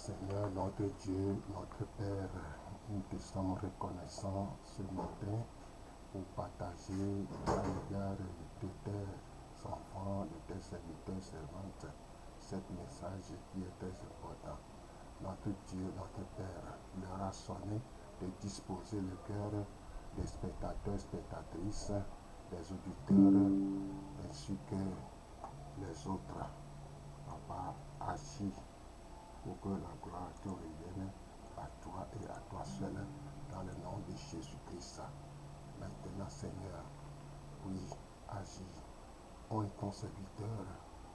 Seigneur, notre Dieu, notre Père, nous te sommes reconnaissants ce matin pour partager à l'égard de tes enfants, de tes serviteurs, servantes, cet message qui est très important. Notre Dieu, notre Père, leur a sonné de disposer le cœur des spectateurs, spectatrices, des auditeurs, ainsi que les autres. Papa, agis pour que la gloire te revienne à toi et à toi seul, dans le nom de Jésus-Christ. Maintenant, Seigneur, oui, agis. On ton serviteur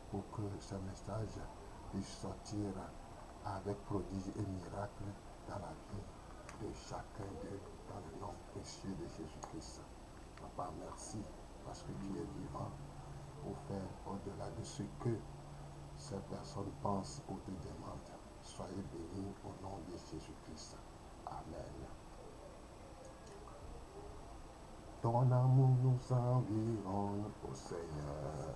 pour que ce message puisse sortir avec prodige et miracle dans la vie de chacun d'eux, dans le nom précieux de Jésus-Christ. Papa, merci parce que tu es vivant pour faire au-delà de ce que ces personnes pensent ou te demandent. Soyez bénis au nom de Jésus-Christ. Amen. Ton amour nous environne, ô Seigneur.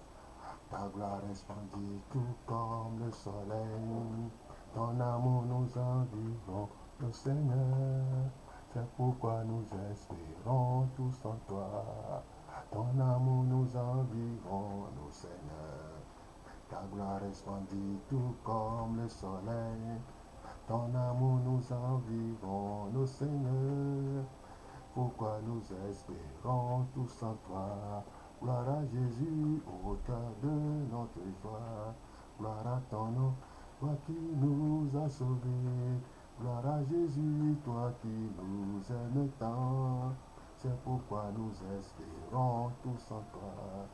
Ta gloire resplendit tout comme le soleil. Ton amour nous environne, ô Seigneur. C'est pourquoi nous espérons tous en toi. Ton amour nous environne, ô Seigneur. Ta gloire resplendit tout comme le soleil. Ton amour nous environne, ô Seigneur. Pourquoi nous espérons tous en toi. Gloire à Jésus, auteur de notre joie. Gloire à ton nom, toi qui nous as sauvés. Gloire à Jésus, toi qui nous aimes tant. C'est pourquoi nous espérons tous en toi.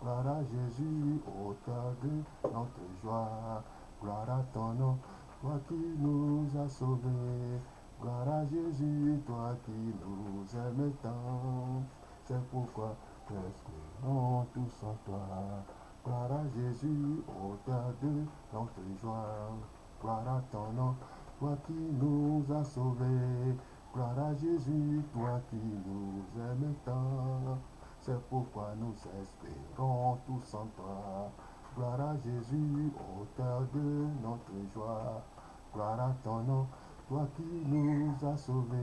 Gloire à Jésus, auteur de notre joie. Gloire à ton nom, toi qui nous as sauvés. Gloire à Jésus, toi qui nous aimes tant. C'est pourquoi nous espérons tous en toi. Gloire à Jésus, auteur de notre joie. Gloire à ton nom, toi qui nous as sauvés. Gloire à Jésus, toi qui nous aimes tant. C'est pourquoi nous espérons tous en toi. Gloire à Jésus, auteur de notre joie. Gloire à ton nom, toi qui nous as sauvés.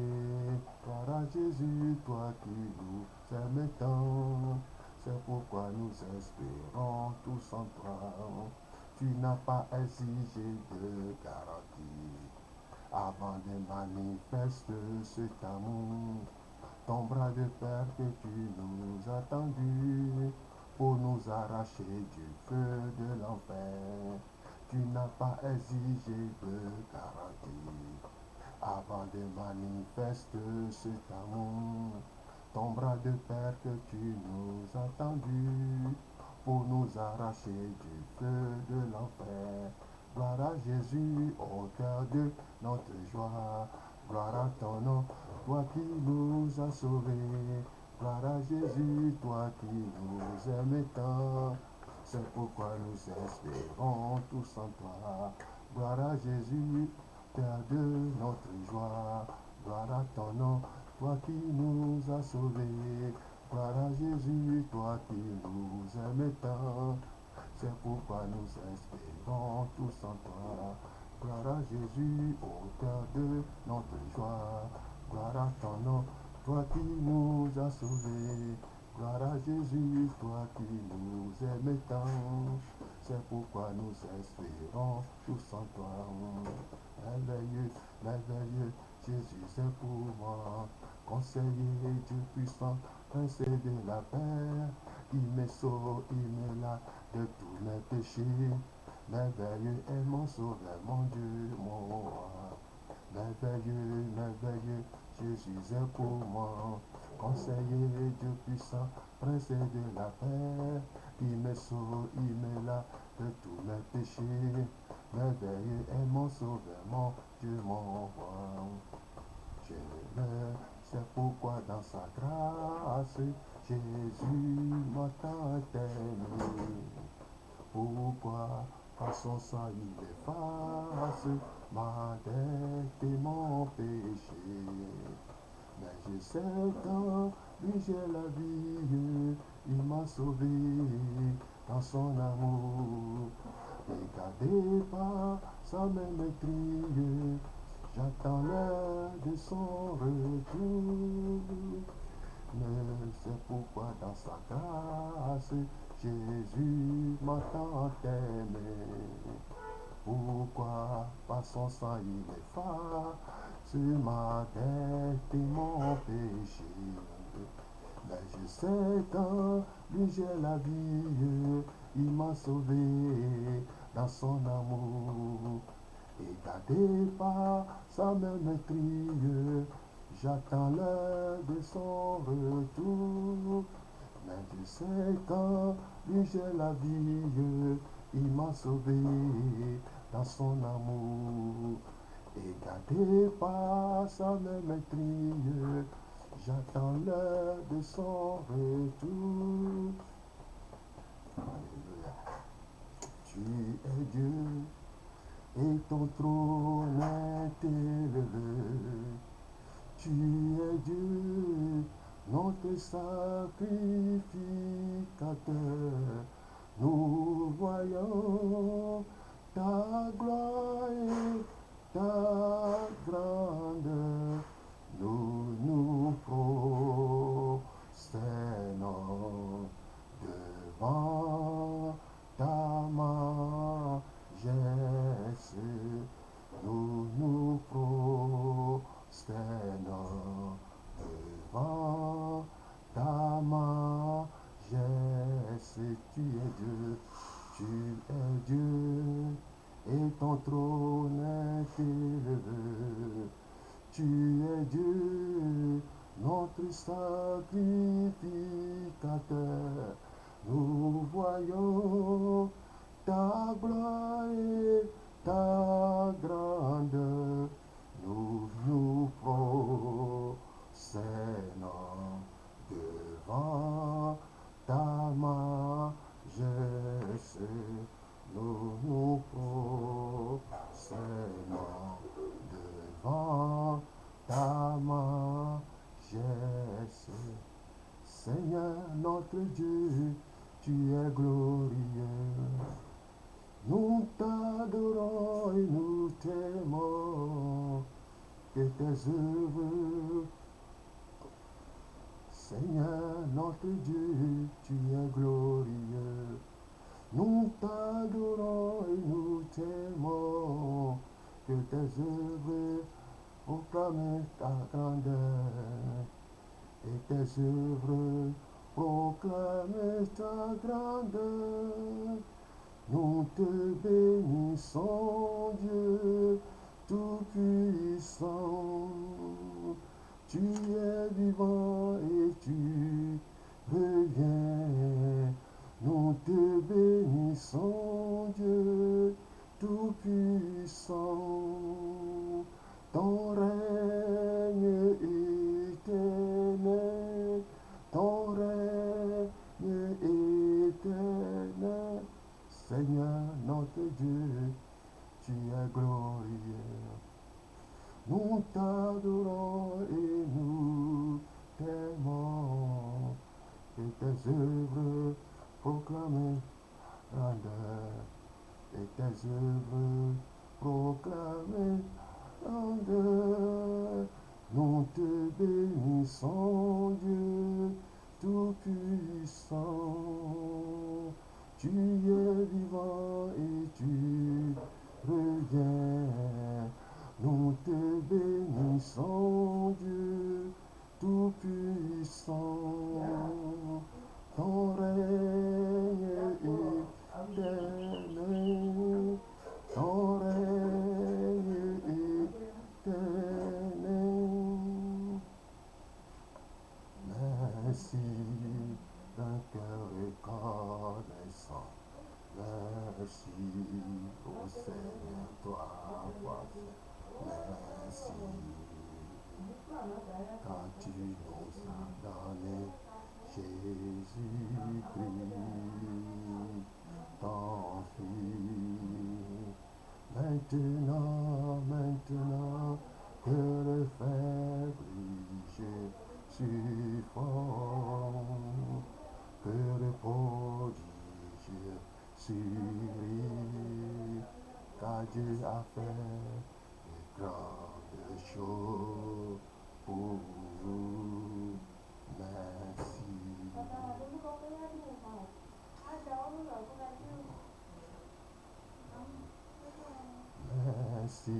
Gloire à Jésus, toi qui nous aimes tant. C'est pourquoi nous espérons tous en toi. Tu n'as pas exigé de garantie avant de manifester cet amour. Ton bras de père que tu nous as tendu pour nous arracher du feu de l'enfer. Tu n'as pas exigé de garantie avant de manifester cet amour. Ton bras de père que tu nous as tendu pour nous arracher du feu de l'enfer. Gloire à Jésus, auteur de notre joie. Gloire à ton nom, toi qui nous as sauvés. Gloire à Jésus, toi qui nous aimes tant. C'est pourquoi nous espérons tous en toi. Gloire à Jésus, Père de notre joie. Gloire à ton nom, toi qui nous as sauvés. Gloire à Jésus, toi qui nous aimes tant. C'est pourquoi nous espérons tous en toi. Gloire à Jésus, auteur de notre joie. Gloire à ton nom, toi qui nous as sauvés. Gloire à Jésus, toi qui nous aimes tant. C'est pourquoi nous espérons tous en toi. Merveilleux, merveilleux, Jésus c'est pour moi. Conseiller Dieu puissant, prince de la paix. Il me sauve, il me lave de tous mes péchés. Merveilleux est mon sauveur, mon Dieu, mon roi. Merveilleux, merveilleux, Jésus est pour moi. Conseiller Dieu puissant, prince de la paix. Il me sauve, il me lave de tous mes péchés. Merveilleux est mon sauveur, mon Dieu, mon roi. Je l'aime, c'est pourquoi dans sa grâce, Jésus m'a tant aimé. Pourquoi par son sang il efface ma dette et mon péché. Mais je sais qu'en lui j'ai la vie, il m'a sauvé dans son amour. Regardez par sans même crier. J'attends l'heure de son retour. Mais c'est pourquoi dans sa grâce, Jésus m'a tant aimé. Pourquoi par son sang il efface ma dette et mon péché. Mais je sais quand lui j'ai la vie, il m'a sauvé dans son amour. Et gardé par sa même crie, j'attends l'heure de son retour. Mais je sais quand lui j'ai la vie, il m'a sauvé dans son amour. Et gardé par sa même crie, j'attends l'heure de son retour. Alléluia. Tu es Dieu et ton trône est élevé. Tu es Dieu, notre sacrificateur. Nous voyons ta gloire et ta grandeur. Nous nous prosternons devant ta majesté. Nous nous prosternons devant ta majesté. Tu es Dieu, et ton trône est élevé. Tu es Dieu, notre sacrificateur. Nous voyons ta gloire et ta grandeur. Nous nous prosternons devant ta majesté. Nous nous prosternons devant ta majesté. Seigneur notre Dieu, tu es glorieux. Nous t'adorons et nous t'aimons. Que tes œuvres, Seigneur notre Dieu, tu es glorieux. Nous t'adorons et nous t'aimons. Que tes œuvres proclament ta grandeur. Et tes œuvres proclament ta grandeur. Nous te bénissons, Dieu Tout-Puissant. Tu es vivant et tu reviens. Nous te bénissons, Dieu Tout-Puissant. Ton règne éternel, ton règne éternel. Seigneur notre Dieu, tu es glorieux. Nous t'adorons et nous t'aimons. Et tes œuvres proclament grandeur. Et tes œuvres proclament grandeur. Nous te bénissons, Dieu Tout-Puissant. Tu es vivant et tu reviens. Nous te bénissons, Dieu Tout-Puissant. Ton règne éternel, ton règne éternel. Merci d'un cœur reconnaissant. Merci au Seigneur, toi, parfait. Merci quand tu nous as donné Jésus-Christ, ton Fils. Maintenant, que le faible Jésus fort, que le prodige survit, car Dieu Dieu a fait de grandes choses pour vous. Merci. Merci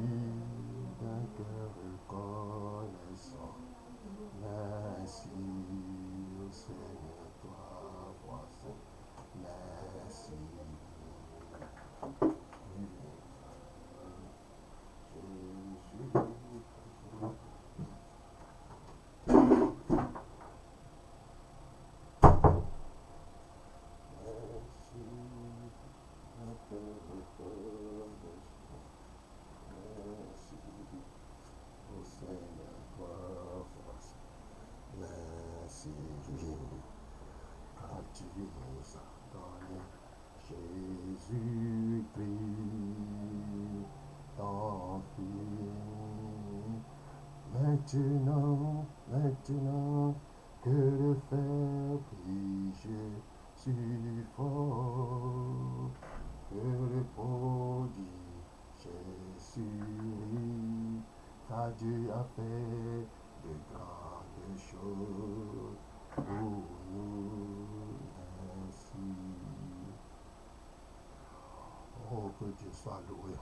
d'un cœur reconnaissant. Merci au Seigneur, toi, voici. Merci. Merci, car tu nous as donné Jésus-Christ, ton Fils. Maintenant, que le faire briller si fort, que le prodige Jésus, car Dieu a fait de grandes choses pour nous. Merci. Oh, que Dieu soit loué.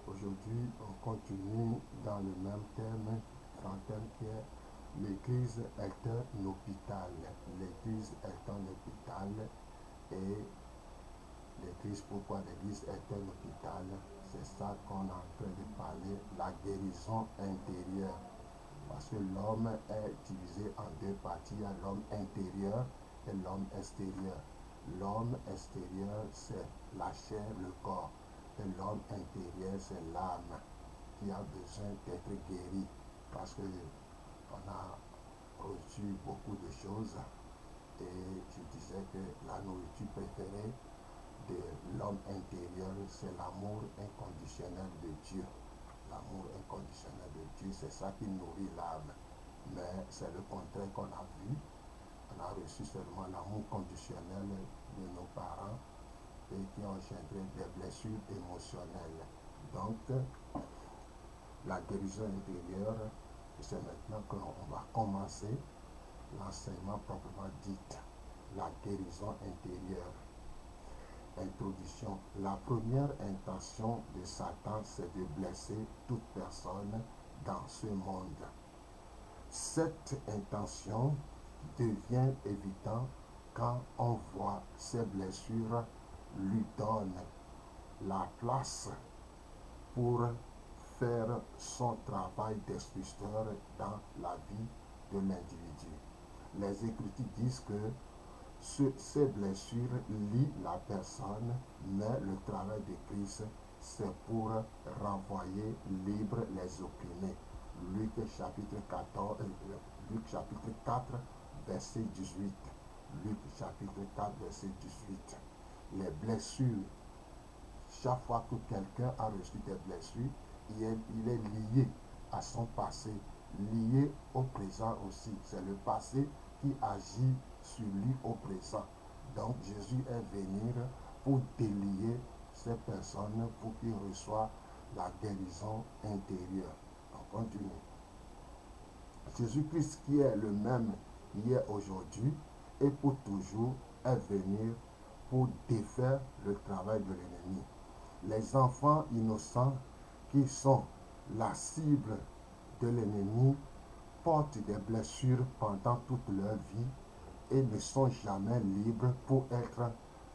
Aujourd'hui, on continue dans le même thème, grand thème qui est l'Église est un hôpital. L'Église est un hôpital et l'Église, pourquoi l'Église est un hôpital? C'est ça qu'on est en train de parler, la guérison intérieure. Parce que l'homme est divisé en deux parties, il y a l'homme intérieur et l'homme extérieur. L'homme extérieur, c'est la chair, le corps. Et l'homme intérieur, c'est l'âme qui a besoin d'être guéri. Parce que on a reçu beaucoup de choses. Et je disais que la nourriture préférée de l'homme intérieur, c'est l'amour inconditionnel de Dieu. L'amour inconditionnel de Dieu, c'est ça qui nourrit l'âme. Mais c'est le contraire qu'on a vu. On a reçu seulement l'amour conditionnel de nos parents et qui ont engendré des blessures émotionnelles. Donc, la guérison intérieure, c'est maintenant qu'on va commencer l'enseignement proprement dit, la guérison intérieure. Introduction. La première intention de Satan, c'est de blesser toute personne dans ce monde. Cette intention devient évidente quand on voit ces blessures lui donnent la place pour faire son travail destructeur dans la vie de l'individu. Les Écritures disent que ces blessures lient la personne, mais le travail de Christ, c'est pour renvoyer libre les opprimés. Luc chapitre 4, verset 18. Luc chapitre 4, verset 18. Les blessures, chaque fois que quelqu'un a reçu des blessures, il est lié à son passé, lié au présent aussi. C'est le passé qui agit sur lui au présent. Donc Jésus est venu pour délier ces personnes pour qu'ils reçoivent la guérison intérieure. On continue. Jésus-Christ qui est le même hier, aujourd'hui et pour toujours est venu pour défaire le travail de l'ennemi. Les enfants innocents qui sont la cible de l'ennemi portent des blessures pendant toute leur vie et ne sont jamais libres pour être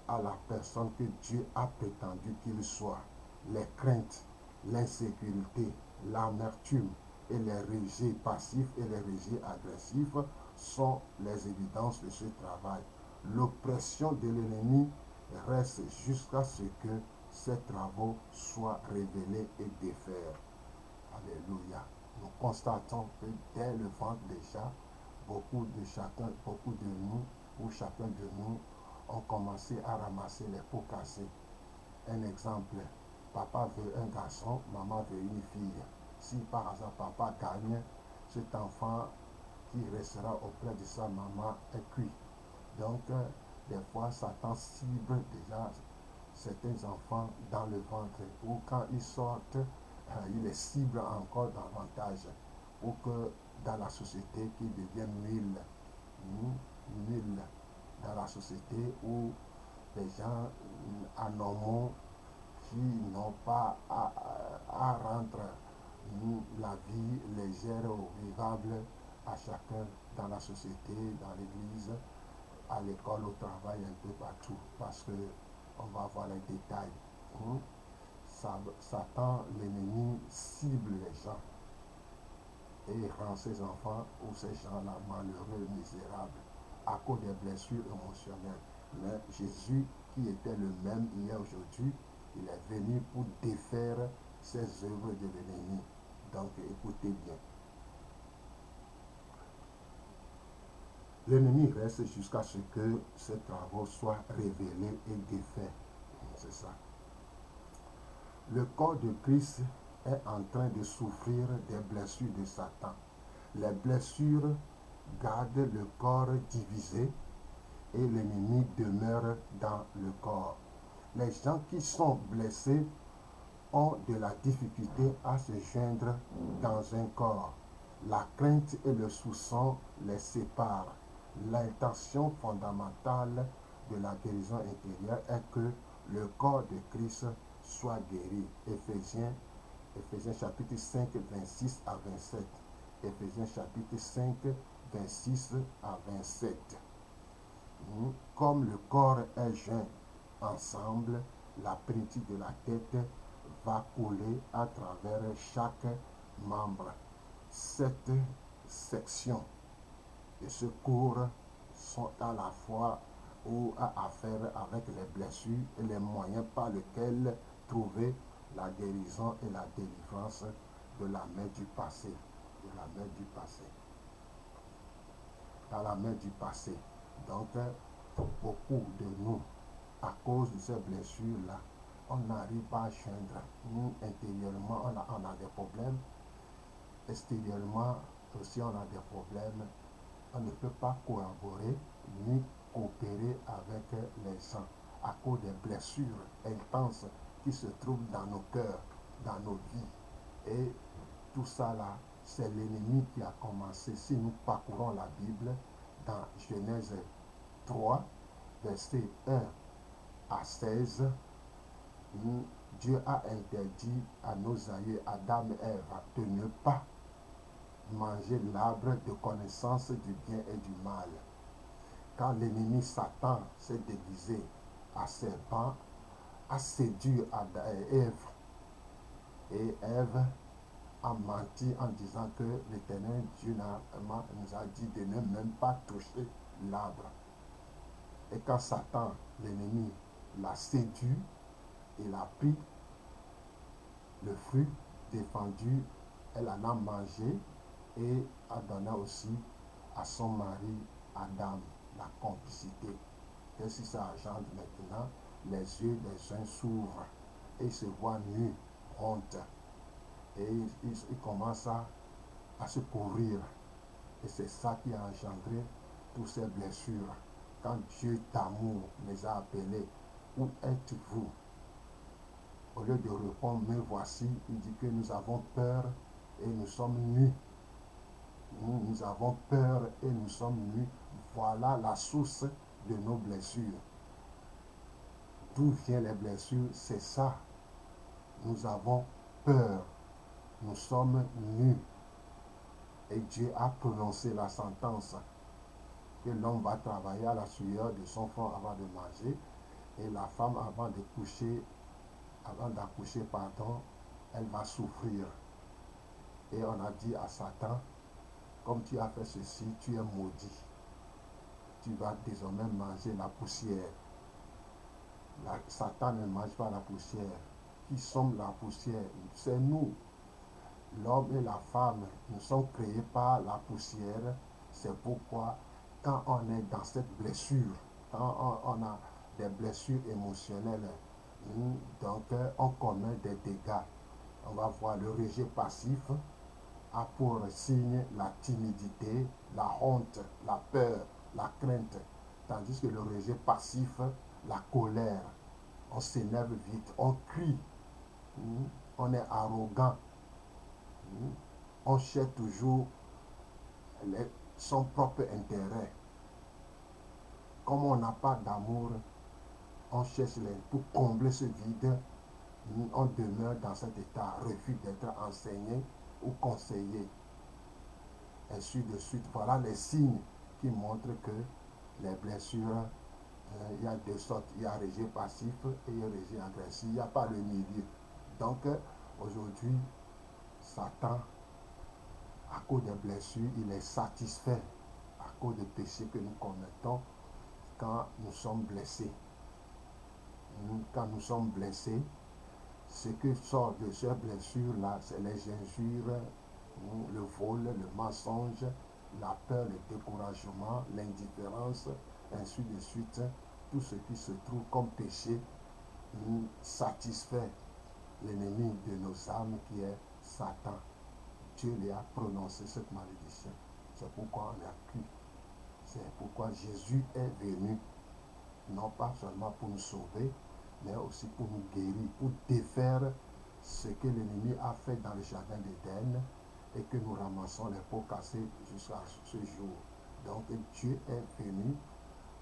à la personne que Dieu a prétendu qu'ils soient. Les craintes, l'insécurité, l'amertume et les rejets passifs et les rejets agressifs sont les évidences de ce travail. L'oppression de l'ennemi reste jusqu'à ce que ces travaux soient révélés et défaits. Alléluia. Nous constatons que dès le ventre déjà, beaucoup de nous, ou chacun de nous, ont commencé à ramasser les pots cassés. Un exemple, papa veut un garçon, maman veut une fille. Si par hasard papa gagne, cet enfant qui restera auprès de sa maman est cuit. Donc, des fois, Satan cible déjà certains enfants dans le ventre, ou quand ils sortent, ils les ciblent encore davantage pour que dans la société qu'ils deviennent nuls, nuls dans la société où les gens anormaux qui n'ont pas à rendre la vie légère ou vivable à chacun dans la société, dans l'église, à l'école, au travail, un peu partout, parce que on va voir les détails. Satan, l'ennemi, cible les gens et rend ses enfants ou ces gens-là malheureux, misérables, à cause des blessures émotionnelles. Mais Jésus, qui était le même hier, aujourd'hui, il est venu pour défaire ces œuvres de l'ennemi. Donc écoutez bien. L'ennemi reste jusqu'à ce que ses travaux soient révélés et défaits. C'est ça. Le corps de Christ est en train de souffrir des blessures de Satan. Les blessures gardent le corps divisé et l'ennemi demeure dans le corps. Les gens qui sont blessés ont de la difficulté à se joindre dans un corps. La crainte et le soupçon les séparent. L'intention fondamentale de la guérison intérieure est que le corps de Christ soit guéri. Éphésiens chapitre 5, 26 à 27. Éphésiens chapitre 5, 26 à 27. Comme le corps est joint ensemble, la plénitude de la tête va couler à travers chaque membre. Cette section de ce corps sont à la fois ou à faire avec les blessures et les moyens par lesquels trouver la guérison et la délivrance de la main du passé. De la main du passé. Dans la main du passé. Donc, beaucoup de nous, à cause de ces blessures-là, on n'arrive pas à joindre. Nous, intérieurement, on a des problèmes. Extérieurement, aussi, on a des problèmes. On ne peut pas collaborer ni coopérer avec les gens à cause des blessures intenses qui se trouvent dans nos cœurs, dans nos vies. Et tout ça là, c'est l'ennemi qui a commencé. Si nous parcourons la Bible, dans Genèse 3, verset 1 à 16, Dieu a interdit à nos aïeux, Adam et Ève, de ne pas manger l'arbre de connaissance du bien et du mal. Quand l'ennemi Satan s'est déguisé à serpent, a séduit Ève, et Ève a menti en disant que l'Éternel Dieu nous a dit de ne même pas toucher l'arbre. Et quand Satan, l'ennemi, l'a séduit, il a pris le fruit défendu, elle en a mangé et a donné aussi à son mari Adam la complicité. Qu'est-ce que ça engendre maintenant? Les yeux des uns s'ouvrent et ils se voient nus, honte. Et ils commencent à se couvrir. Et c'est ça qui a engendré toutes ces blessures. Quand Dieu d'amour les a appelés, où êtes-vous? Au lieu de répondre, me voici, il dit que nous avons peur et nous sommes nus. Nous avons peur et nous sommes nus. Voilà la source de nos blessures. D'où viennent les blessures? C'est ça. Nous avons peur. Nous sommes nus. Et Dieu a prononcé la sentence que l'homme va travailler à la sueur de son front avant de manger et la femme avant d'accoucher, elle va souffrir. Et on a dit à Satan, comme tu as fait ceci, tu es maudit. Tu vas désormais manger la poussière. Satan ne mange pas la poussière. Qui sommes la poussière? C'est nous. L'homme et la femme, nous sommes créés par la poussière. C'est pourquoi quand on est dans cette blessure, quand on a des blessures émotionnelles, donc on commet des dégâts. On va voir le rejet passif a pour signe la timidité, la honte, la peur, la crainte. Tandis que le rejet passif, la colère. On s'énerve vite, on crie, on est arrogant, on cherche toujours son propre intérêt. Comme on n'a pas d'amour, on cherche pour combler ce vide, on demeure dans cet état, refus d'être enseigné ou conseillé. Ainsi de suite. Voilà les signes qui montrent que les blessures, il y a deux sortes. Il y a rejet passif et il y a rejet agressif. Il n'y a pas le milieu. Donc, aujourd'hui, Satan, à cause des blessures, il est satisfait à cause des péchés que nous commettons quand nous sommes blessés. Quand nous sommes blessés, ce qui sort de ces blessures-là, c'est les injures, le vol, le mensonge, la peur, le découragement, l'indifférence, ainsi de suite. Tout ce qui se trouve comme péché satisfait l'ennemi de nos âmes qui est Satan. Dieu lui a prononcé cette malédiction. C'est pourquoi on a cru. C'est pourquoi Jésus est venu, non pas seulement pour nous sauver, mais aussi pour nous guérir, pour défaire ce que l'ennemi a fait dans le jardin d'Éden et que nous ramassons les pots cassés jusqu'à ce jour. Donc Dieu est venu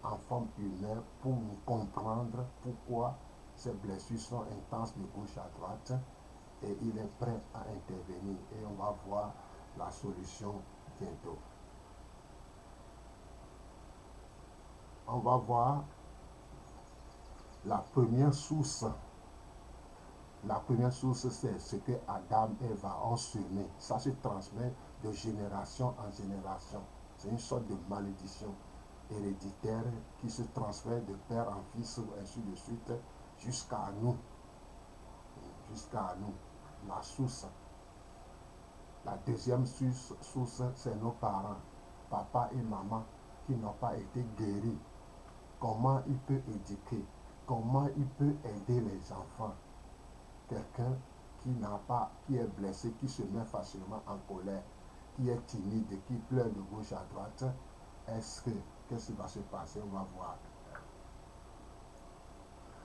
en forme humaine pour nous comprendre pourquoi ces blessures sont intenses de gauche à droite et il est prêt à intervenir et on va voir la solution bientôt. On va voir la première source. La première source, c'est ce que Adam et Eva ont semé. Ça se transmet de génération en génération. C'est une sorte de malédiction héréditaire qui se transfère de père en fils, ainsi de suite, jusqu'à nous. Jusqu'à nous. La source. La deuxième source, c'est nos parents, papa et maman, qui n'ont pas été guéris. Comment il peut éduquer? Comment il peut aider les enfants? Quelqu'un qui est blessé, qui se met facilement en colère, qui est timide, qui pleure de gauche à droite, qu'est-ce qui va se passer? On va voir.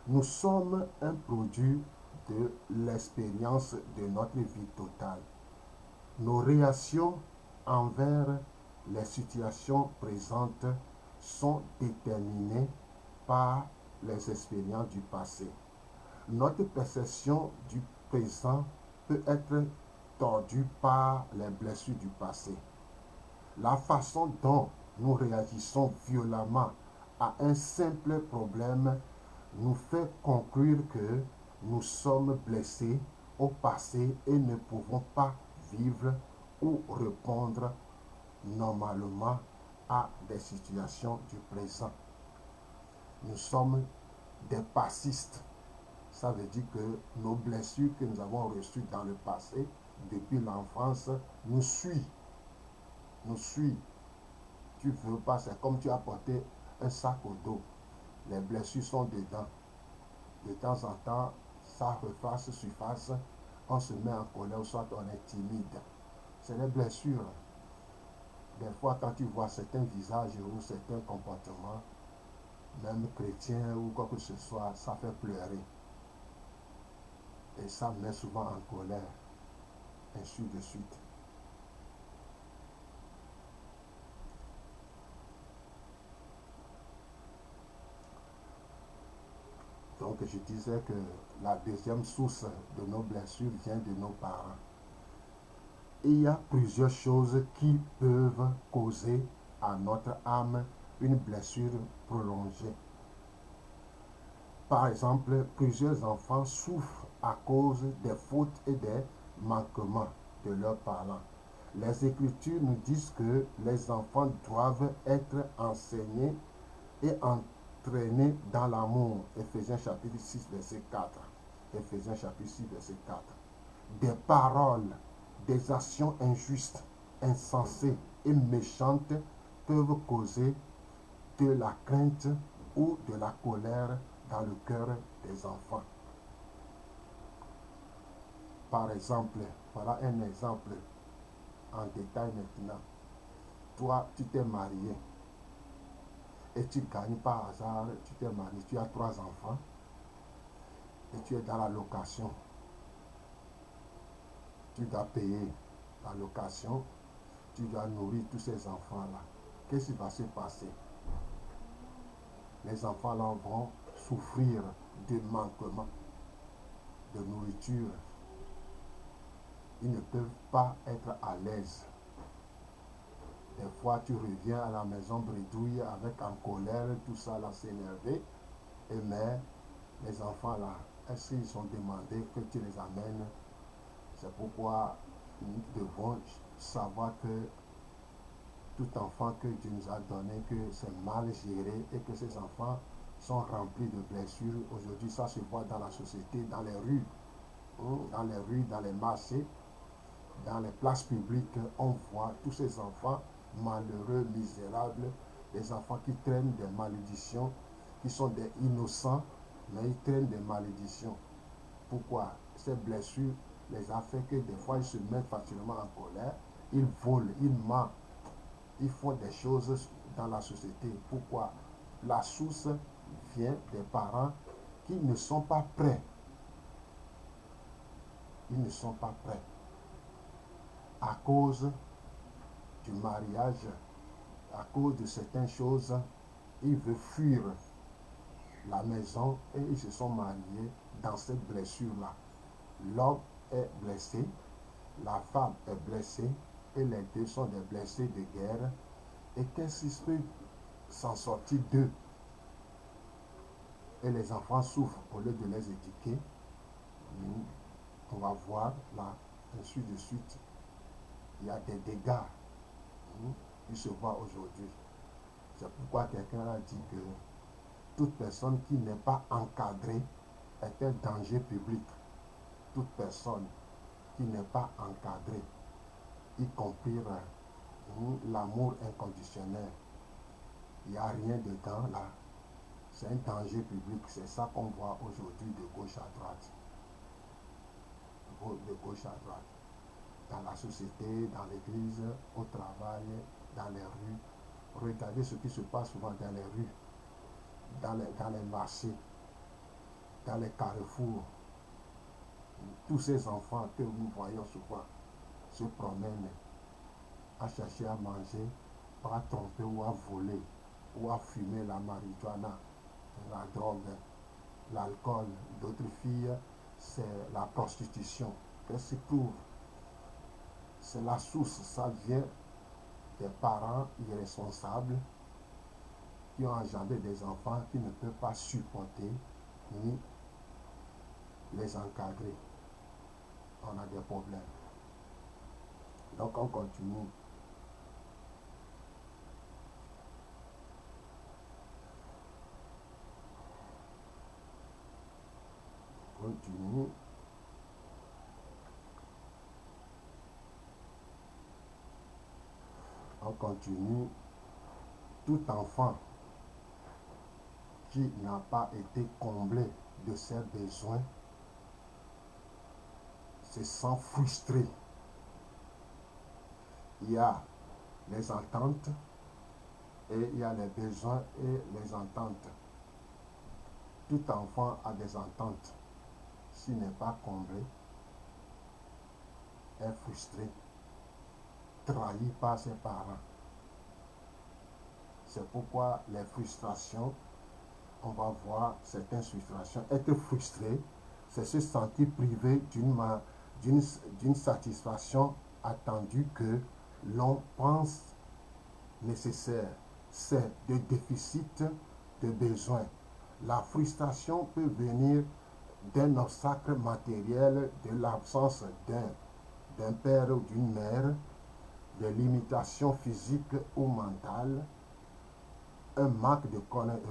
Nous sommes un produit de l'expérience de notre vie totale. Nos réactions envers les situations présentes sont déterminées par les expériences du passé. Notre perception du présent peut être tordue par les blessures du passé. La façon dont nous réagissons violemment à un simple problème nous fait conclure que nous sommes blessés au passé et ne pouvons pas vivre ou répondre normalement à des situations du présent. Nous sommes des passistes. Ça veut dire que nos blessures que nous avons reçues dans le passé, depuis l'enfance, nous suivent. Nous suivent. Tu ne veux pas, c'est comme tu as porté un sac au dos. Les blessures sont dedans. De temps en temps, ça reface surface. On se met en colère ou soit on est timide. C'est les blessures. Des fois, quand tu vois certains visages ou certains comportements, même chrétiens ou quoi que ce soit, ça fait pleurer. Et ça met souvent en colère, ainsi de suite. Donc je disais que la deuxième source de nos blessures vient de nos parents. Et il y a plusieurs choses qui peuvent causer à notre âme une blessure prolongée. Par exemple, plusieurs enfants souffrent à cause des fautes et des manquements de leurs parents. Les Écritures nous disent que les enfants doivent être enseignés et entraînés dans l'amour. Éphésiens chapitre 6, verset 4. Éphésiens chapitre 6, verset 4. Des paroles, des actions injustes, insensées et méchantes peuvent causer de la crainte ou de la colère dans le cœur des enfants. Par exemple, voilà un exemple en détail maintenant. Toi, tu t'es marié et tu gagnes par hasard, tu t'es marié, tu as 3 enfants et tu es dans la location, tu dois payer la location, tu dois nourrir tous ces enfants-là. Qu'est-ce qui va se passer? Les enfants-là vont souffrir de manquement de nourriture. Ils ne peuvent pas être à l'aise. Des fois, tu reviens à la maison bredouille avec en colère, tout ça là, s'énerver. Mais les enfants là, est-ce qu'ils ont demandé que tu les amènes? C'est pourquoi nous devons savoir que tout enfant que Dieu nous a donné, que c'est mal géré et que ces enfants sont remplis de blessures. Aujourd'hui, ça se voit dans la société, dans les rues, dans les marchés, dans les places publiques. On voit tous ces enfants malheureux, misérables, des enfants qui traînent des malédictions, qui sont des innocents, mais ils traînent des malédictions. Pourquoi? Ces blessures les a fait que des fois ils se mettent facilement en colère, ils volent, ils mentent, ils font des choses dans la société. Pourquoi? La source vient des parents qui ne sont pas prêts. Ils ne sont pas prêts. À cause du mariage, à cause de certaines choses, ils veulent fuir la maison et ils se sont mariés dans cette blessure-là. L'homme est blessé, la femme est blessée et les deux sont des blessés de guerre. Et qu'est-ce qui peut s'en sortir d'eux? Et les enfants souffrent au lieu de les éduquer. On va voir là, ainsi de suite. Il y a des dégâts qui se voient aujourd'hui. C'est pourquoi quelqu'un a dit que toute personne qui n'est pas encadrée est un danger public. Toute personne qui n'est pas encadrée, y compris l'amour inconditionnel, il n'y a rien dedans là. C'est un danger public. C'est ça qu'on voit aujourd'hui de gauche à droite. De gauche à droite. Dans la société, dans l'église, au travail, dans les rues. Regardez ce qui se passe souvent dans les rues, dans les marchés, dans les carrefours. Tous ces enfants que nous voyons souvent se promènent à chercher à manger, ou à tromper ou à voler, ou à fumer la marijuana, la drogue, l'alcool. D'autres filles, c'est la prostitution. Qu'est-ce qui prouve? C'est la source, ça vient des parents irresponsables qui ont engendré des enfants qui ne peuvent pas supporter ni les encadrer. On a des problèmes. Donc on continue. Continue. On continue. Tout enfant qui n'a pas été comblé de ses besoins se sent frustré. Il y a les ententes et il y a les besoins et les ententes. Tout enfant a des ententes. S'il n'est pas comblé, est frustré, trahi par ses parents. C'est pourquoi les frustrations, on va voir certaines frustrations. Être frustré, c'est se sentir privé d'une satisfaction attendue que l'on pense nécessaire. C'est de déficit de besoin. La frustration peut venir d'un obstacle matériel, de l'absence d'un père ou d'une mère, des limitations physiques ou mentales, un manque de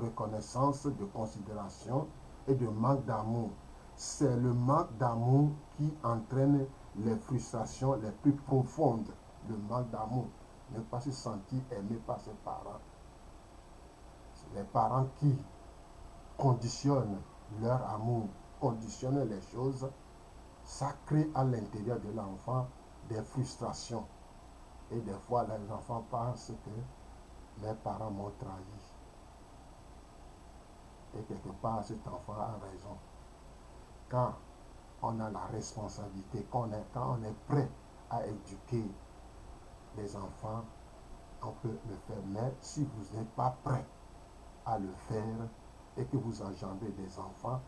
reconnaissance, de considération et de manque d'amour. C'est le manque d'amour qui entraîne les frustrations les plus profondes. Le manque d'amour, ne pas se sentir aimé par ses parents. Les parents qui conditionnent leur amour, conditionnent les choses, ça crée à l'intérieur de l'enfant des frustrations. Et des fois, les enfants pensent que mes parents m'ont trahi. Et quelque part, cet enfant a raison. quand on a la responsabilité, quand on est prêt à éduquer les enfants, on peut le faire. Mais si vous n'êtes pas prêt à le faire et que vous engendrez des enfants,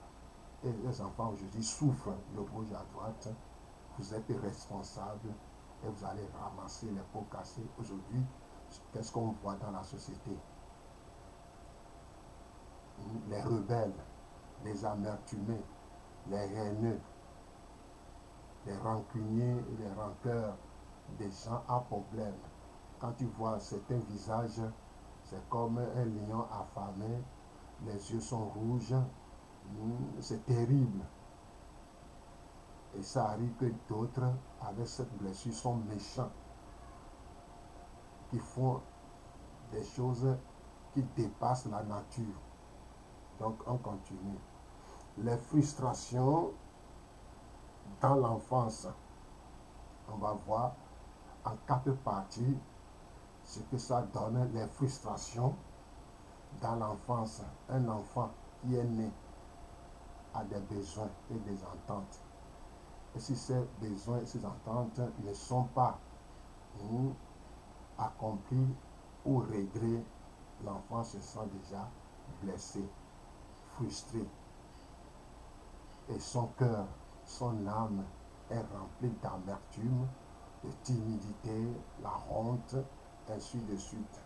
et les enfants aujourd'hui souffrent de gauche à droite, vous êtes responsable et vous allez ramasser les pots cassés. Aujourd'hui, qu'est-ce qu'on voit dans la société? Les rebelles, les amertumés, les haineux, les rancuniers et les rancœurs, des gens à problème. Quand tu vois certains visages, c'est comme un lion affamé, les yeux sont rouges, c'est terrible. Et ça arrive que d'autres, avec cette blessure, sont méchants, qui font des choses qui dépassent la nature. Donc on continue. Les frustrations dans l'enfance, on va voir en 4 parties ce que ça donne, les frustrations dans l'enfance. Un enfant qui est né a des besoins et des attentes. Et si ces besoins et ces attentes ne sont pas accomplis ou réglés, l'enfant se sent déjà blessé, frustré. Et son cœur, son âme est remplie d'amertume, de timidité, la honte, ainsi de suite.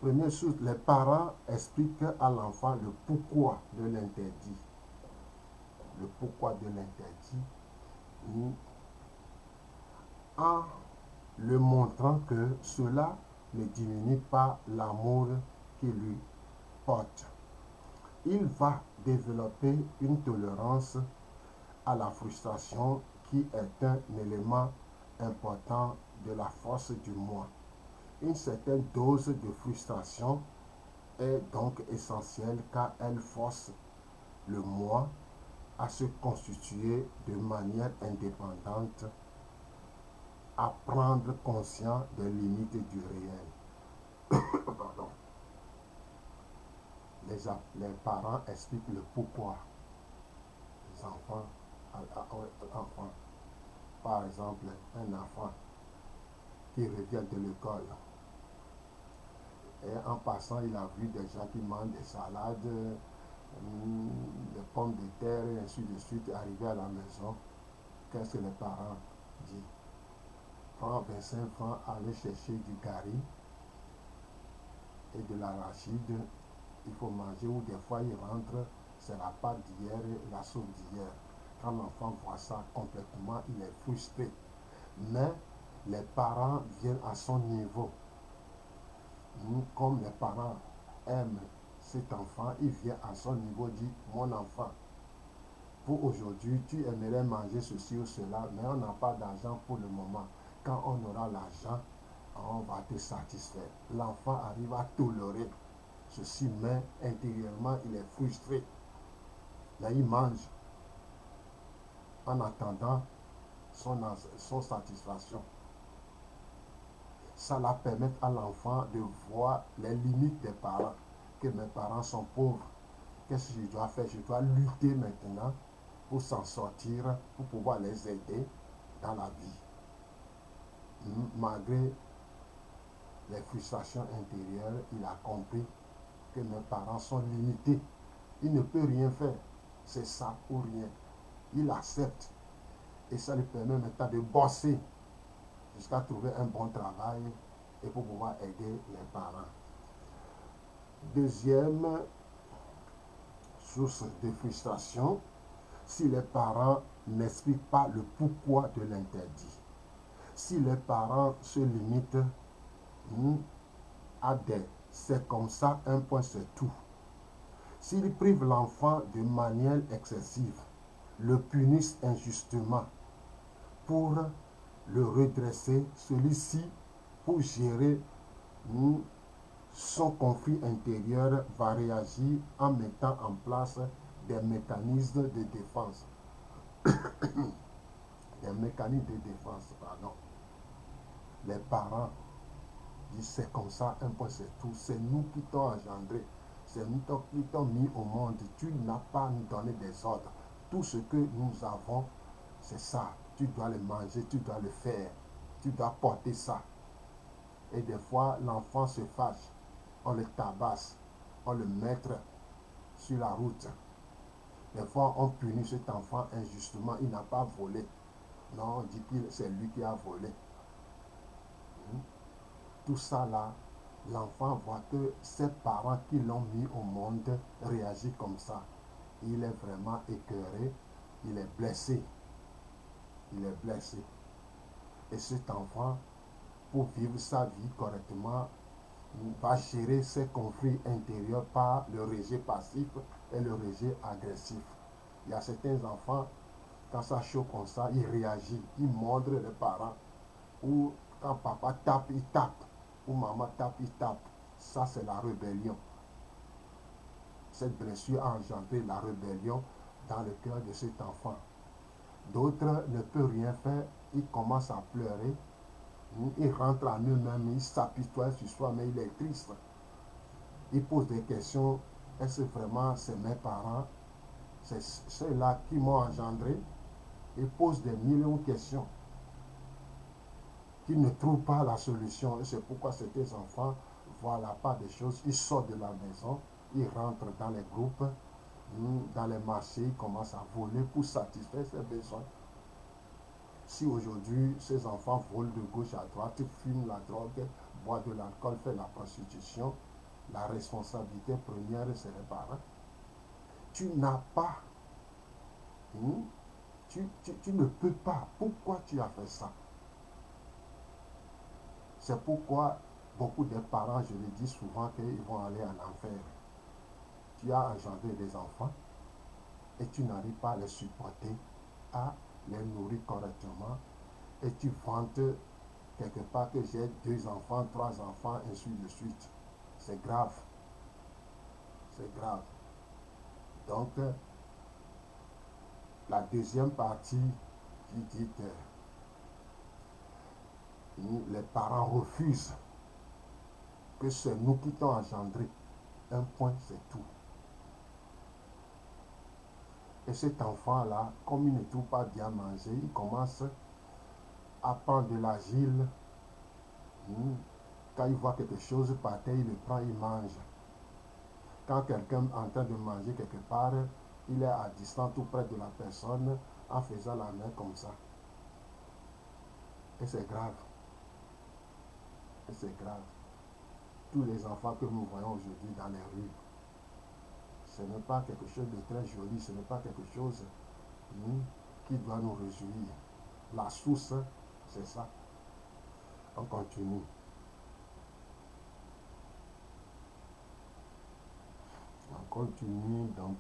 Première chose, les parents expliquent à l'enfant le pourquoi de l'interdit. Le pourquoi de l'interdit en le montrant que cela ne diminue pas l'amour qu'il lui porte. Il va développer une tolérance à la frustration qui est un élément important de la force du moi. Une certaine dose de frustration est donc essentielle car elle force le moi à se constituer de manière indépendante, à prendre conscience des limites du réel. Pardon. Les parents expliquent le pourquoi les enfants à enfants. Par exemple, un enfant qui revient de l'école et en passant, il a vu des gens qui mangent des salades, des pommes de terre et ainsi de suite. Arrivé à la maison, qu'est-ce que les parents disent? Prends 25 francs, aller chercher du gari et de l'arachide, il faut manger, ou des fois il rentre, c'est la pâte d'hier et la soupe d'hier. Quand l'enfant voit ça complètement, il est frustré. Mais les parents viennent à son niveau. Comme les parents aiment cet enfant, il vient à son niveau, dit, mon enfant, pour aujourd'hui, tu aimerais manger ceci ou cela, mais on n'a pas d'argent pour le moment. Quand on aura l'argent, on va te satisfaire. L'enfant arrive à tolérer ceci, mais intérieurement, il est frustré. Là, il mange en attendant son satisfaction. Ça la permet à l'enfant de voir les limites des parents. Que mes parents sont pauvres. Qu'est-ce que je dois faire? Je dois lutter maintenant pour s'en sortir, pour pouvoir les aider dans la vie. Malgré les frustrations intérieures, il a compris que mes parents sont limités. Il ne peut rien faire. C'est ça ou rien. Il accepte. Et ça lui permet maintenant de bosser jusqu'à trouver un bon travail et pour pouvoir aider les parents. Deuxième source de frustration, si les parents n'expliquent pas le pourquoi de l'interdit. Si les parents se limitent à des c'est comme ça, un point c'est tout. S'ils privent l'enfant de manière excessive, le punissent injustement pour le redresser, celui-ci, pour gérer son conflit intérieur, va réagir en mettant en place des mécanismes de défense. Des mécanismes de défense, pardon. Les parents disent c'est comme ça, un point c'est tout. C'est nous qui t'ont engendré. C'est nous qui t'ont mis au monde. Tu n'as pas à nous donner des ordres. Tout ce que nous avons, c'est ça. Tu dois le manger, tu dois le faire. Tu dois porter ça. Et des fois, l'enfant se fâche. On le tabasse. On le met sur la route. Des fois, on punit cet enfant injustement. Il n'a pas volé. Non, on dit que c'est lui qui a volé. Tout ça là, l'enfant voit que ses parents qui l'ont mis au monde réagissent comme ça. Il est vraiment écœuré. Il est blessé. Il est blessé. Et cet enfant, pour vivre sa vie correctement, va gérer ses conflits intérieurs par le rejet passif et le rejet agressif. Il y a certains enfants, quand ça chauffe comme ça, ils réagissent, ils mordent les parents. Ou quand papa tape, il tape. Ou maman tape, il tape. Ça, c'est la rébellion. Cette blessure a engendré la rébellion dans le cœur de cet enfant. D'autres ne peuvent rien faire, ils commencent à pleurer. Ils rentrent en eux-mêmes, ils s'apitoient sur soi, mais il est triste. Ils posent des questions. Est-ce que vraiment c'est mes parents? C'est ceux-là qui m'ont engendré? Ils posent des millions de questions qui ne trouvent pas la solution. Et c'est pourquoi ces enfants voient la part des choses. Ils sortent de la maison, ils rentrent dans les groupes, dans les marchés, ils commencent à voler pour satisfaire ses besoins. Si aujourd'hui, ces enfants volent de gauche à droite, fument la drogue, boivent de l'alcool, font la prostitution, la responsabilité première, c'est les parents. Tu n'as pas, tu ne peux pas. Pourquoi tu as fait ça? C'est pourquoi beaucoup de parents, je le dis souvent, qu'ils vont aller en enfer. Tu as engendré des enfants et tu n'arrives pas à les supporter, à les nourrir correctement, et tu vantes quelque part que j'ai 2 enfants, 3 enfants, ainsi de suite. C'est grave. C'est grave. Donc, la deuxième partie qui dit que les parents refusent que c'est nous qui t'ont engendré. Un point, c'est tout. Et cet enfant-là, comme il ne trouve pas bien manger, il commence à prendre de l'agile. Quand il voit quelque chose par terre, il le prend, il mange. Quand quelqu'un est en train de manger quelque part, il est à distance tout près de la personne en faisant la main comme ça. Et c'est grave. Et c'est grave. Tous les enfants que nous voyons aujourd'hui dans les rues, ce n'est pas quelque chose de très joli, ce n'est pas quelque chose qui doit nous réjouir. La source, c'est ça. On continue. On continue, donc,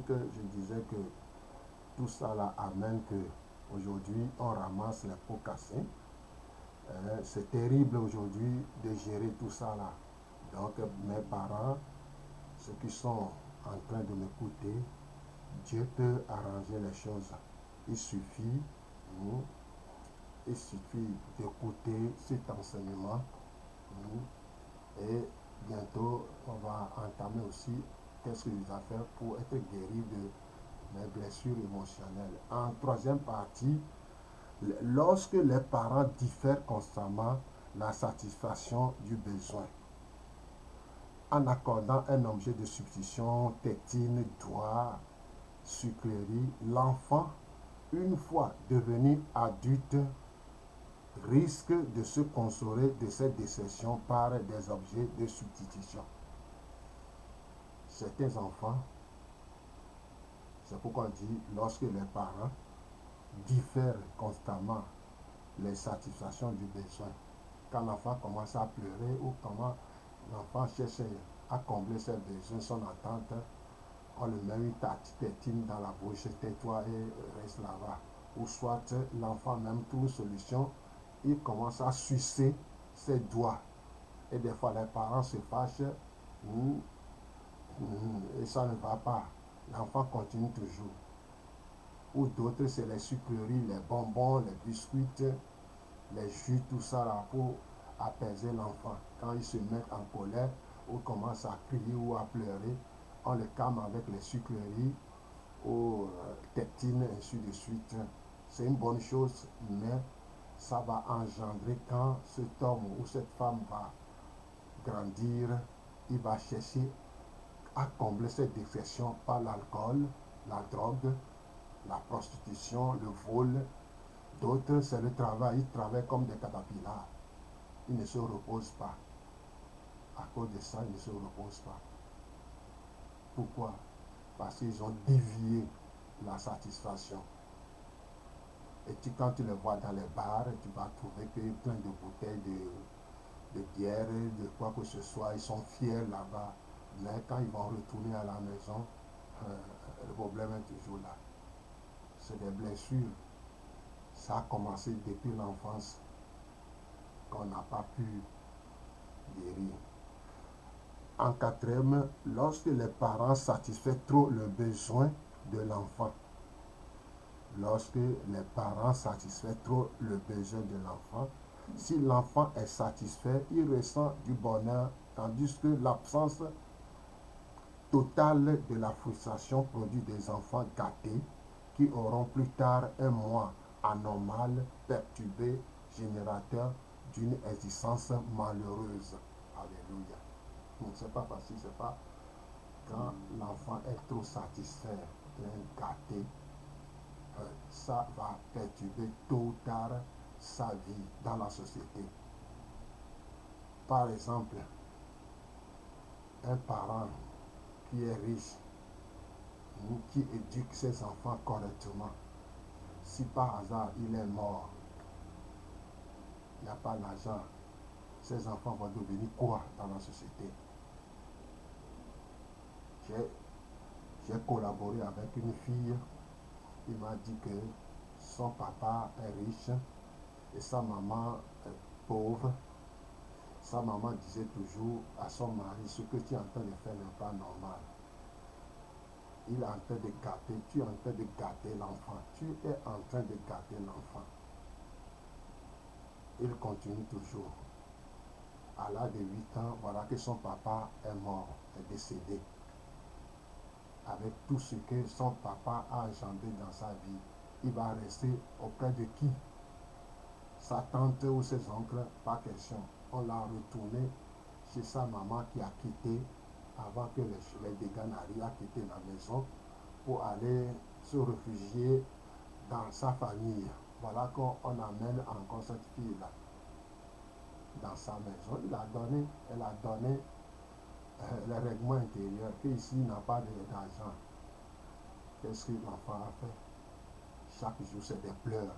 je disais que tout ça là amène que aujourd'hui on ramasse les pots cassés. C'est terrible aujourd'hui de gérer tout ça là. Donc mes parents, ceux qui sont en train de m'écouter, Dieu peut arranger les choses. Il suffit, d'écouter cet enseignement. Et bientôt, on va entamer aussi qu'est-ce que je dois faire pour être guéri de mes blessures émotionnelles. En troisième partie, lorsque les parents diffèrent constamment la satisfaction du besoin, en accordant un objet de substitution, tétine, doigt, sucrerie, l'enfant, une fois devenu adulte, risque de se consoler de cette déception par des objets de substitution. Certains enfants, c'est pourquoi on dit, lorsque les parents diffèrent constamment les satisfactions du besoin, quand l'enfant commence à pleurer ou comment l'enfant cherche à combler ses besoins, son attente, on le met une tétine dans la bouche, tais-toi et reste là-bas. Ou soit l'enfant même trouve une solution, il commence à sucer ses doigts. Et des fois les parents se fâchent et ça ne va pas. L'enfant continue toujours. Ou d'autres, c'est les sucreries, les bonbons, les biscuits, les jus, tout ça là pour apaiser l'enfant. Quand il se met en colère ou commence à crier ou à pleurer, on le calme avec les sucreries ou tectine, ainsi de suite. C'est une bonne chose, mais ça va engendrer quand cet homme ou cette femme va grandir, il va chercher à combler cette défection par l'alcool, la drogue, la prostitution, le vol. D'autres, c'est le travail. Ils travaillent comme des catapillars. Ils ne se reposent pas. À cause de ça, ils ne se reposent pas. Pourquoi? Parce qu'ils ont dévié la satisfaction. Et quand tu les vois dans les bars, tu vas trouver qu'il y a plein de bouteilles de bière, de quoi que ce soit. Ils sont fiers là-bas. Mais quand ils vont retourner à la maison, le problème est toujours là. C'est des blessures. Ça a commencé depuis l'enfance qu'on n'a pas pu guérir. En quatrième, lorsque les parents satisfont trop le besoin de l'enfant. Lorsque les parents satisfont trop le besoin de l'enfant, si l'enfant est satisfait, il ressent du bonheur, tandis que l'absence totale de la frustration produit des enfants gâtés qui auront plus tard un moi anormal, perturbé, générateur d'une existence malheureuse. Alléluia. C'est pas facile, c'est pas quand l'enfant est trop satisfait, gâté, ça va perturber tôt ou tard sa vie dans la société. Par exemple, un parent qui est riche, qui éduque ses enfants correctement, si par hasard il est mort, il n'y a pas d'argent, ces enfants vont devenir quoi dans la société? J'ai collaboré avec une fille, il m'a dit que son papa est riche et sa maman est pauvre. Sa maman disait toujours à son mari, ce que tu es en train de faire n'est pas normal. Il est en train de gâter, tu es en train de gâter l'enfant. Tu es en train de gâter l'enfant. Il continue toujours. À l'âge de 8 ans, voilà que son papa est mort, est décédé. Avec tout ce que son papa a engendré dans sa vie, il va rester auprès de qui? Sa tante ou ses oncles, pas question. On l'a retourné chez sa maman qui a quitté, avant que les dégâts n'arrivent, à quitter la maison pour aller se réfugier dans sa famille. Voilà qu'on amène encore cette fille-là dans sa maison. Elle a donné les règlements intérieurs, qu'ici il n'a pas d'argent. Qu'est-ce que l'enfant a fait? Chaque jour, c'est des pleurs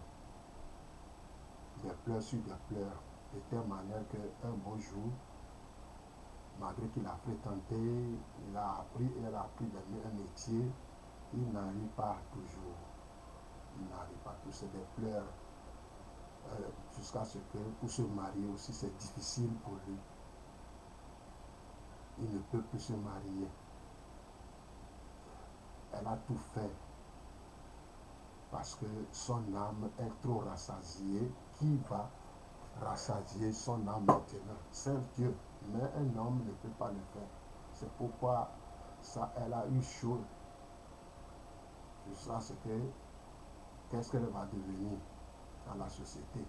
sur des pleurs, de telle manière qu'un beau jour, malgré qu'il a fréquenté, elle a appris un métier, il n'arrive pas toujours. Il n'arrive pas toujours, c'est des pleurs. Jusqu'à ce que pour se marier aussi, c'est difficile pour lui. Il ne peut plus se marier. Elle a tout fait parce que son âme est trop rassasiée. Qui va rassasier son âme maintenant? C'est Dieu. Mais un homme ne peut pas le faire. C'est pourquoi elle a eu chaud. Jusqu'à ce que, qu'est-ce qu'elle va devenir dans la société?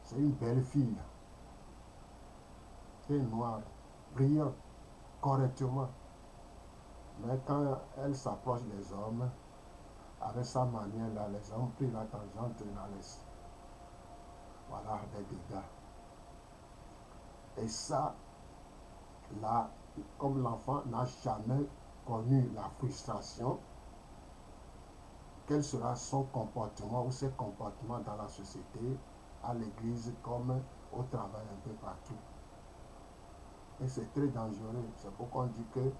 C'est une belle fille. Elle est noire, brillante, correctement. Mais quand elle s'approche des hommes, avec sa manière là, les hommes prennent la tangente et la laissent. Voilà, des dégâts. Et ça, là, comme l'enfant n'a jamais connu la frustration, quel sera son comportement ou ses comportements dans la société, à l'église comme au travail, un peu partout. Et c'est très dangereux. C'est pourquoi on dit que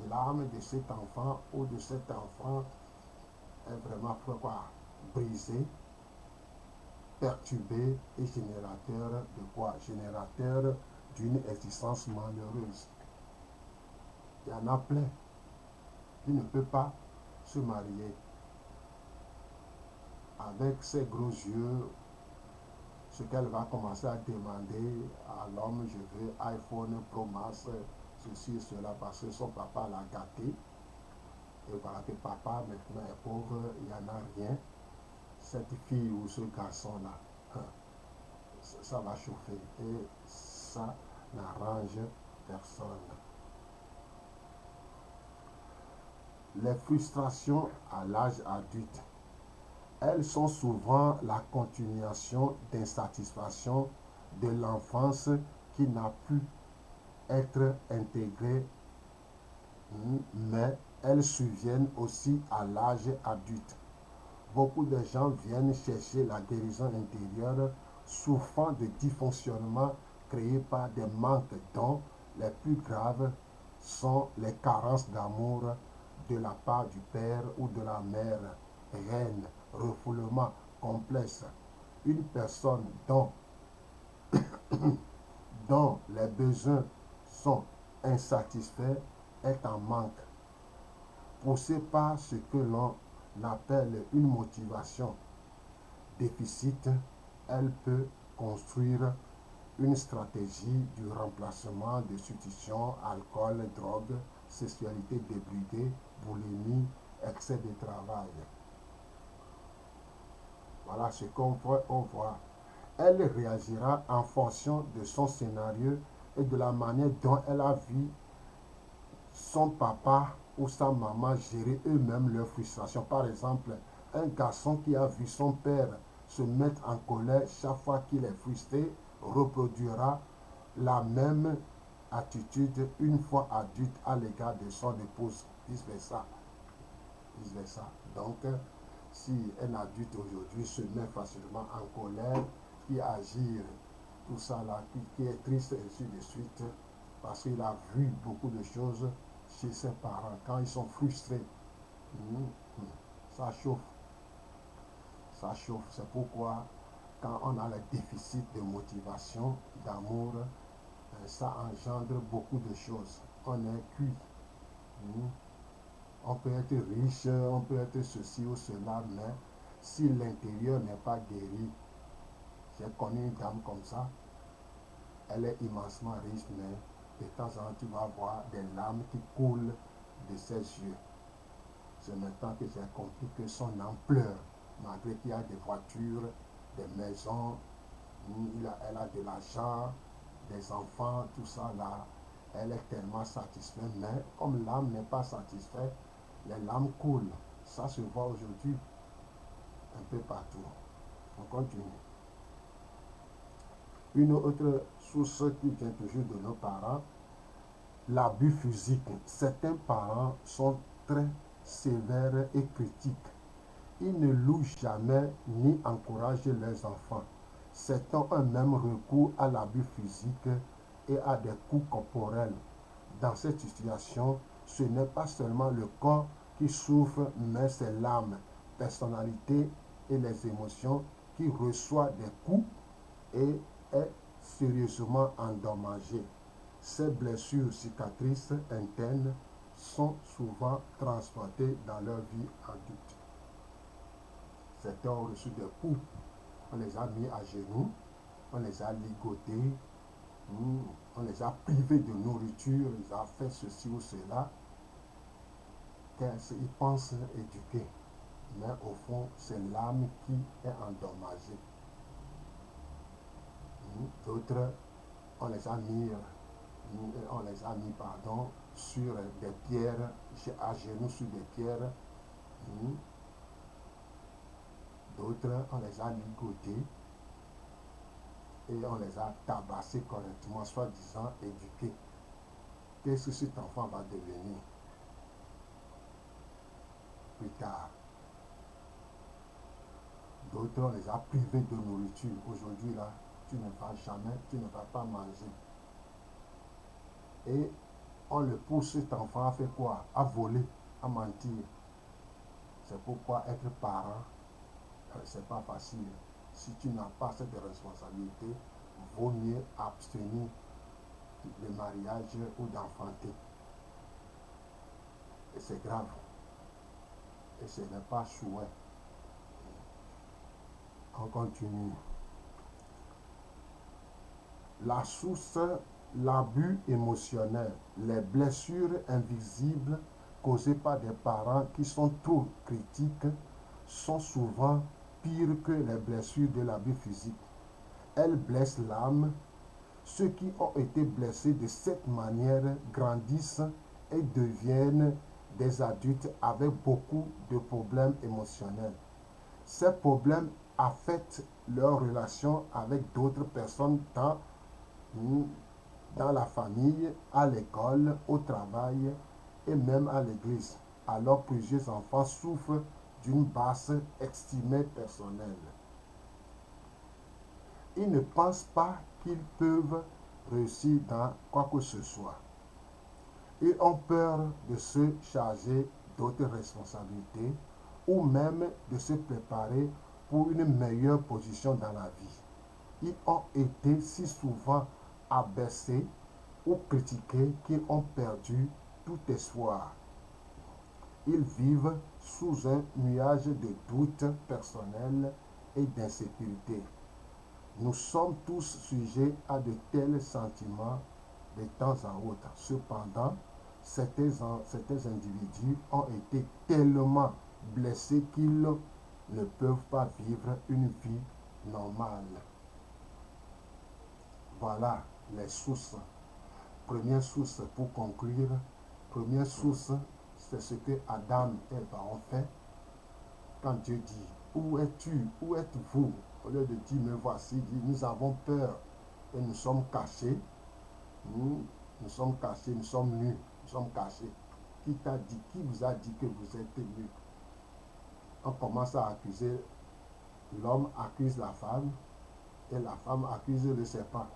l'âme de cet enfant ou de cet enfant est vraiment brisée, perturbée et générateur de quoi? Générateur d'une existence malheureuse. Il y en a plein qui ne peut pas se marier. Avec ses gros yeux, ce qu'elle va commencer à demander à l'homme, je veux iPhone Pro Max, ceci et cela, parce que son papa l'a gâté. Et voilà que papa maintenant est pauvre, il n'y en a rien. Cette fille ou ce garçon-là, ça va chauffer. Et ça n'arrange personne. Les frustrations à l'âge adulte, elles sont souvent la continuation d'insatisfaction de l'enfance qui n'a pu être intégrée, mais elles surviennent aussi à l'âge adulte. Beaucoup de gens viennent chercher la guérison intérieure souffrant de dysfonctionnements créés par des manques dont les plus graves sont les carences d'amour de la part du père ou de la mère, haine, refoulement complexe. Une personne dont les besoins sont insatisfaits est en manque. Poussée par ce que l'on appelle une motivation déficit, elle peut construire une stratégie du remplacement de substitution, alcool, drogue, sexualité débridée, boulimie, excès de travail. Voilà ce qu'on voit. Elle réagira en fonction de son scénario et de la manière dont elle a vu son papa ou sa maman gérer eux-mêmes leurs frustrations. Par exemple, un garçon qui a vu son père se mettre en colère chaque fois qu'il est frustré reproduira la même attitude une fois adulte à l'égard de son épouse, vice versa. Vice versa. Donc, si un adulte aujourd'hui se met facilement en colère, qui agit tout ça là, qui est triste et ainsi de suite, parce qu'il a vu beaucoup de choses chez ses parents, quand ils sont frustrés, ça chauffe. Ça chauffe. C'est pourquoi, quand on a le déficit de motivation, d'amour, ça engendre beaucoup de choses. On est cuit. On peut être riche, on peut être ceci ou cela, mais si l'intérieur n'est pas guéri, j'ai connu une dame comme ça, elle est immensement riche, mais de temps en temps, tu vas voir des larmes qui coulent de ses yeux. C'est maintenant que j'ai compris que son âme pleure, malgré qu'il y a des voitures, des maisons, elle a de l'argent, des enfants, tout ça là. Elle est tellement satisfaite, mais comme l'âme n'est pas satisfaite, les larmes coulent. Ça se voit aujourd'hui un peu partout. On continue. Une autre source qui vient toujours de nos parents, l'abus physique. Certains parents sont très sévères et critiques. Ils ne louent jamais ni encouragent leurs enfants. Certains ont même recours à l'abus physique et à des coups corporels. Dans cette situation, ce n'est pas seulement le corps qui souffre, mais c'est l'âme, personnalité et les émotions qui reçoivent des coups et est sérieusement endommagée. Ces blessures cicatrices internes sont souvent transportées dans leur vie adulte. Certains ont reçu des coups, on les a mis à genoux, on les a ligotés, on les a privés de nourriture, ils ont fait ceci ou cela. Ils pensent éduquer, mais au fond, c'est l'âme qui est endommagée. D'autres, on les a mis, sur des pierres, à genoux sur des pierres. D'autres, on les a ligotés et on les a tabassés correctement, soi-disant éduqués. Qu'est-ce que cet enfant va devenir plus tard? D'autres, on les a privés de nourriture. Aujourd'hui, là, tu ne vas pas manger. Et on le pousse, cet enfant, à faire quoi? À voler, à mentir. C'est pourquoi être parent, c'est pas facile. Si tu n'as pas cette responsabilité, vaut mieux abstenir le mariage ou d'enfanter. Et c'est grave. Et ce n'est pas chouette. On continue. La source L'abus émotionnel, les blessures invisibles causées par des parents qui sont trop critiques sont souvent pires que les blessures de l'abus physique. Elles blessent l'âme. Ceux qui ont été blessés de cette manière grandissent et deviennent des adultes avec beaucoup de problèmes émotionnels. Ces problèmes affectent leurs relations avec d'autres personnes dans la famille, à l'école, au travail et même à l'église. Alors plusieurs enfants souffrent d'une basse estime personnelle. Ils ne pensent pas qu'ils peuvent réussir dans quoi que ce soit. Ils ont peur de se charger d'autres responsabilités ou même de se préparer pour une meilleure position dans la vie. Ils ont été si souvent abaissés ou critiqués qu'ils ont perdu tout espoir. Ils vivent sous un nuage de doutes personnels et d'insécurité. Nous sommes tous sujets à de tels sentiments de temps à autre. Cependant, certains individus ont été tellement blessés qu'ils ne peuvent pas vivre une vie normale. Voilà les sources. Première source pour conclure, première source, c'est ce que Adam et Ève ont fait quand Dieu dit, où es-tu, où êtes-vous? Au lieu de dire, me voici, dit, nous avons peur et nous sommes cachés. Nous sommes cachés, nous sommes nus, nous sommes cachés. Qui t'a dit, qui vous a dit que vous êtes nus? On commence à accuser, l'homme accuse la femme et la femme accuse le serpent.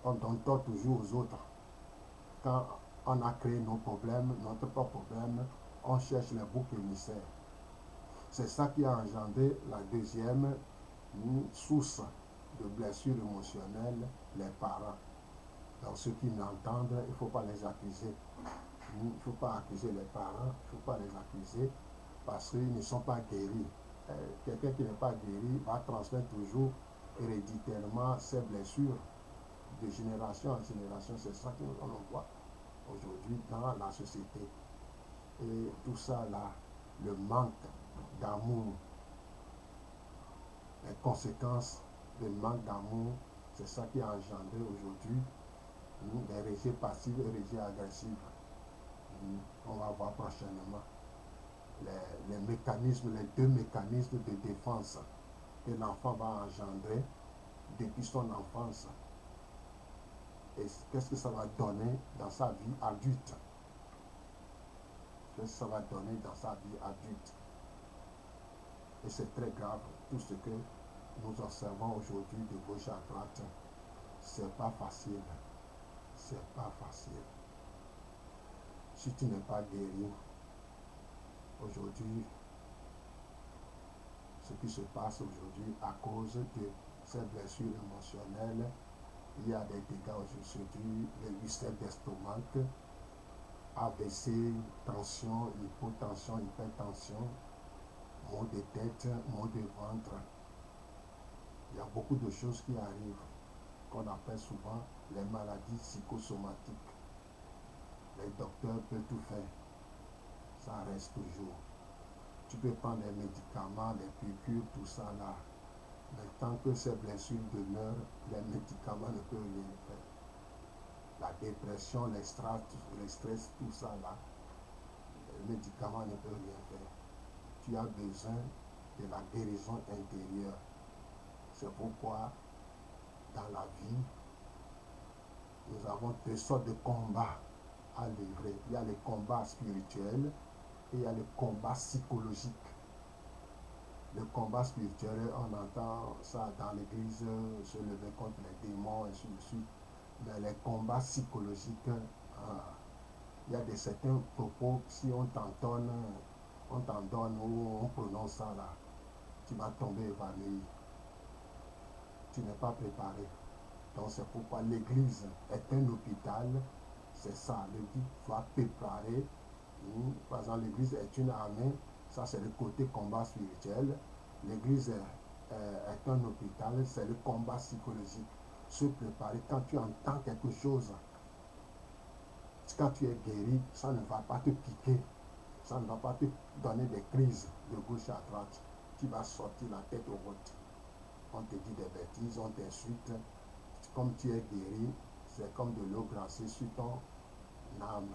On donne tort toujours aux autres. Quand on a créé nos problèmes, notre propre problème, on cherche les boucs émissaires. C'est ça qui a engendré la deuxième source de blessures émotionnelles, les parents. Donc ceux qui m'entendent, il ne faut pas les accuser. Il ne faut pas accuser les parents, il ne faut pas les accuser parce qu'ils ne sont pas guéris. Quelqu'un qui n'est pas guéri va transmettre toujours héréditairement ses blessures de génération en génération. C'est ça que l'on voit aujourd'hui dans la société. Et tout ça là, le manque d'amour, les conséquences du manque d'amour, c'est ça qui a engendré aujourd'hui des rejets passifs et rejets agressifs. On va voir prochainement les mécanismes, les deux mécanismes de défense que l'enfant va engendrer depuis son enfance. Et qu'est-ce que ça va donner dans sa vie adulte? Qu'est-ce que ça va donner dans sa vie adulte? Et c'est très grave, tout ce que nous observons aujourd'hui de gauche à droite. C'est pas facile. C'est pas facile. Si tu n'es pas guéri, aujourd'hui, ce qui se passe aujourd'hui à cause de ces blessures émotionnelles, il y a des dégâts aujourd'hui, les ulcères d'estomac, AVC, tension, hypotension, hypertension, maux de tête, maux de ventre. Il y a beaucoup de choses qui arrivent, qu'on appelle souvent les maladies psychosomatiques. Les docteurs peuvent tout faire, ça reste toujours. Tu peux prendre les médicaments, les piqûres, tout ça là. Mais tant que ces blessures demeurent, les médicaments ne peuvent rien faire. La dépression, le stress, tout ça là, les médicaments ne peuvent rien faire. Tu as besoin de la guérison intérieure. C'est pourquoi dans la vie, nous avons deux sortes de combats à livrer. Il y a les combats spirituels et il y a les combats psychologiques. Le combat spirituel, on entend ça dans l'église, se lever contre les démons, et ainsi de suite. Mais les combats psychologiques, il y a certains propos, si on t'entend ou on prononce ça là, tu vas tomber évanoui. Tu n'es pas préparé. Donc c'est pourquoi l'église est un hôpital. C'est ça, l'église doit préparer. Par exemple, l'église est une armée. Ça, c'est le côté combat spirituel. L'église est un hôpital, c'est le combat psychologique. se préparer. Quand tu entends quelque chose, quand tu es guéri, ça ne va pas te piquer, ça ne va pas te donner des crises de gauche à droite. Tu vas sortir la tête haute. On te dit des bêtises, on t'insulte. Comme tu es guéri, c'est comme de l'eau glacée sur ton âme.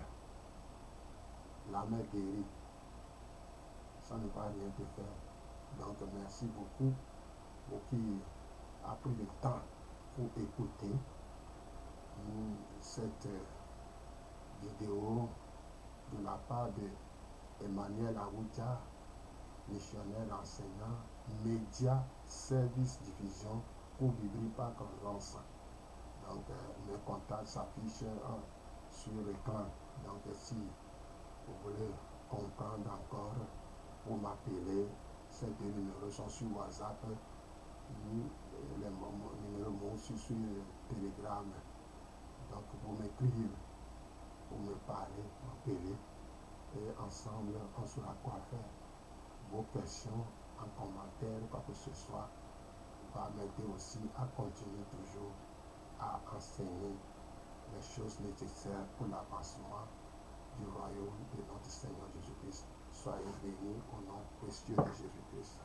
L'âme est guérie. Ça ne va rien te faire. Donc merci beaucoup pour qui a pris le temps pour écouter cette vidéo de la part de Emmanuel Aoudia, missionnaire enseignant, média, service, diffusion pour vibrer par conscience. Donc mes contacts s'affichent sur l'écran. Donc si vous voulez comprendre encore, vous m'appelez. Ces deux numéros sont sur WhatsApp. Les numéros sur Telegram. Donc vous m'écrivez, vous me parlez, m'appelez et ensemble on saura quoi faire. Vos questions en commentaire, quoi que ce soit, va m'aider aussi à continuer toujours à enseigner les choses nécessaires pour l'avancement du royaume de notre Seigneur Jésus-Christ. Soyez bénis au nom précieux de Jésus-Christ.